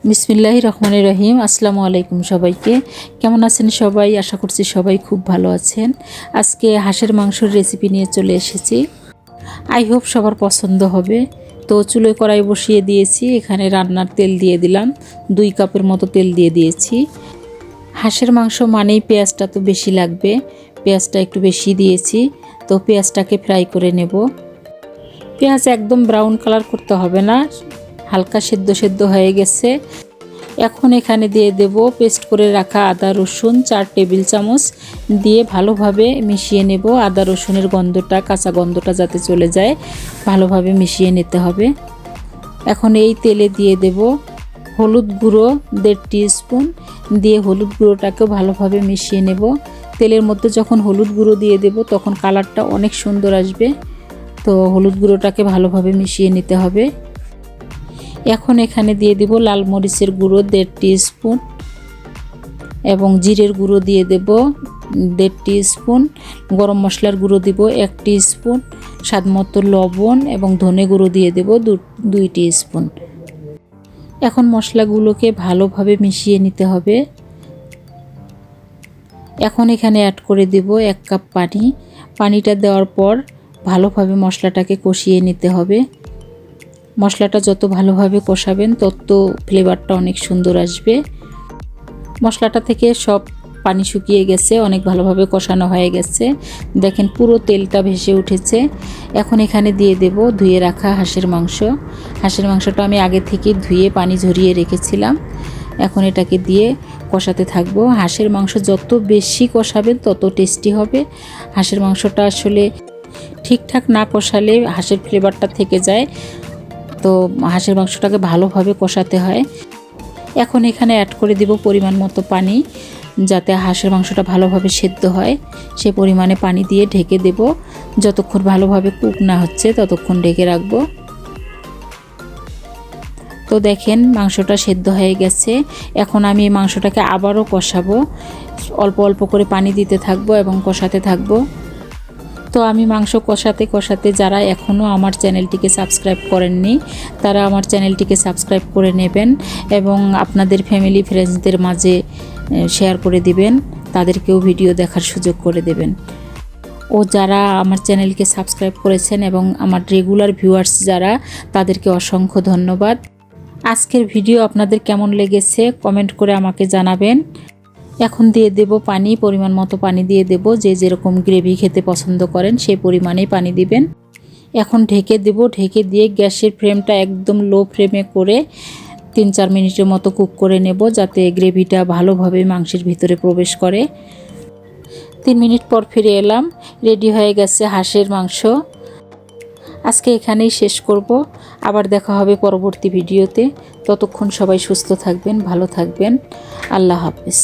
বিসমিল্লাহির রহমানির রহিম। আসসালামু আলাইকুম সবাইকে। কেমন আছেন সবাই? আশা করছি সবাই খুব ভালো আছেন। আজকে হাঁসের মাংসের রেসিপি নিয়ে চলে এসেছি। আই হোপ সবার পছন্দ হবে। তো চুলোয় কড়াই বসিয়ে দিয়েছি, এখানে রান্নার তেল দিয়ে দিলাম, 2 কাপের মতো তেল দিয়ে দিয়েছি। হাঁসের মাংস মানেই পেঁয়াজটা তো বেশি লাগবে, পেঁয়াজটা একটু বেশি দিয়েছি। তো পেঁয়াজটাকে ফ্রাই করে নেব। পেঁয়াজ একদম ব্রাউন কালার করতে হবে না, হালকা সেদ্ধ সেদ্ধ হয়ে গেছে। এখন এখানে দিয়ে দেব পেস্ট করে রাখা আদা রসুন 4 টেবিল চামচ, দিয়ে ভালোভাবে মিশিয়ে নেব। আদা রসুনের গন্ধটা, কাঁচা গন্ধটা যাতে চলে যায়, ভালোভাবে মিশিয়ে নিতে হবে। এখন এই তেলে দিয়ে দেব হলুদ গুঁড়ো 1.5 টিস্পুন, দিয়ে হলুদ গুঁড়োটাকেও ভালোভাবে মিশিয়ে নেব। তেলের মধ্যে যখন হলুদ গুঁড়ো দিয়ে দেব তখন কালারটা অনেক সুন্দর আসবে। তো হলুদ গুঁড়োটাকে ভালোভাবে মিশিয়ে নিতে হবে। এখন এখানে দিয়ে দিব লাল মরিচের গুঁড়ো 1.5 টিস্পুন এবং জিরের গুঁড়ো দিয়ে দেব 1.5 টিস্পুন, গরম মশলার গুঁড়ো দিব 1 টিস্পুন, স্বাদমতো লবণ এবং ধনে গুঁড়ো দিয়ে দেব 2 টিস্পুন। এখন মশলাগুলোকে ভালোভাবে মিশিয়ে নিতে হবে। এখন এখানে অ্যাড করে দেব 1 কাপ পানি। পানিটা দেওয়ার পর ভালোভাবে মশলাটাকে কষিয়ে নিতে হবে। মশলাটা যত ভালোভাবে কষাবেন তত ফ্লেভারটা অনেক সুন্দর আসবে। মশলাটা থেকে সব পানি শুকিয়ে গেছে, অনেক ভালোভাবে কষানো হয়ে গেছে। দেখেন পুরো তেলটা ভেসে উঠেছে। এখন এখানে দিয়ে দেব ধুয়ে রাখা হাঁসের মাংস। হাঁসের মাংসটা আমি আগে থেকে ধুয়ে পানি ঝরিয়ে রেখেছিলাম। এখন এটাকে দিয়ে কষাতে থাকবো। হাঁসের মাংস যত বেশি কষাবেন তত টেস্টি হবে। হাঁসের মাংসটা আসলে ঠিকঠাক না কষালে হাঁসের ফ্লেভারটা থেকে যায়। তো হাঁসের মাংসটাকে ভালোভাবে কষাতে হয়। এখন এখানে অ্যাড করে দিব পরিমাণ মতো পানি, যাতে হাঁসের মাংসটা ভালোভাবে সেদ্ধ হয়। সে পরিমাণে পানি দিয়ে ঢেকে দেব। যতক্ষণ ভালোভাবে কুক না হচ্ছে ততক্ষণ ঢেকে রাখবো। তো দেখেন মাংসটা সেদ্ধ হয়ে গেছে। এখন আমি এই মাংসটাকে আবারও কষাবো। অল্প অল্প করে পানি দিতে থাকবো এবং কষাতে থাকবো। তো আমি মাংস কষাতে কষাতে যারা এখনও আমার চ্যানেলটিকে সাবস্ক্রাইব করেননি তারা আমার চ্যানেলটিকে সাবস্ক্রাইব করে নেবেন এবং আপনাদের ফ্যামিলি ফ্রেন্ডসদের মাঝে শেয়ার করে দিবেন, তাদেরকেও ভিডিও দেখার সুযোগ করে দেবেন। ও যারা আমার চ্যানেলকে সাবস্ক্রাইব করেছেন এবং আমার রেগুলার ভিউয়ার্স যারা, তাদেরকে অসংখ্য ধন্যবাদ। আজকের ভিডিও আপনাদের কেমন লেগেছে কমেন্ট করে আমাকে জানাবেন। এখন দিয়ে দেব পানি, পরিমাণ মতো পানি দিয়ে দেব। যে যেরকম গ্রেভি খেতে পছন্দ করেন সেই পরিমাণেই পানি দিবেন। এখন ঢেকে দেব। ঢেকে দিয়ে গ্যাসের ফ্লেমটা একদম লো ফ্লেমে করে 3-4 মিনিটের মতো কুক করে নেব, যাতে গ্রেভিটা ভালোভাবে মাংসের ভিতরে প্রবেশ করে। 3 মিনিট পর ফিরে এলাম। রেডি হয়ে গেছে হাঁসের মাংস। আজকে এখানেই শেষ করব। আবার দেখা হবে পরবর্তী ভিডিওতে। ততক্ষণ সবাই সুস্থ থাকবেন, ভালো থাকবেন। আল্লাহ হাফেজ।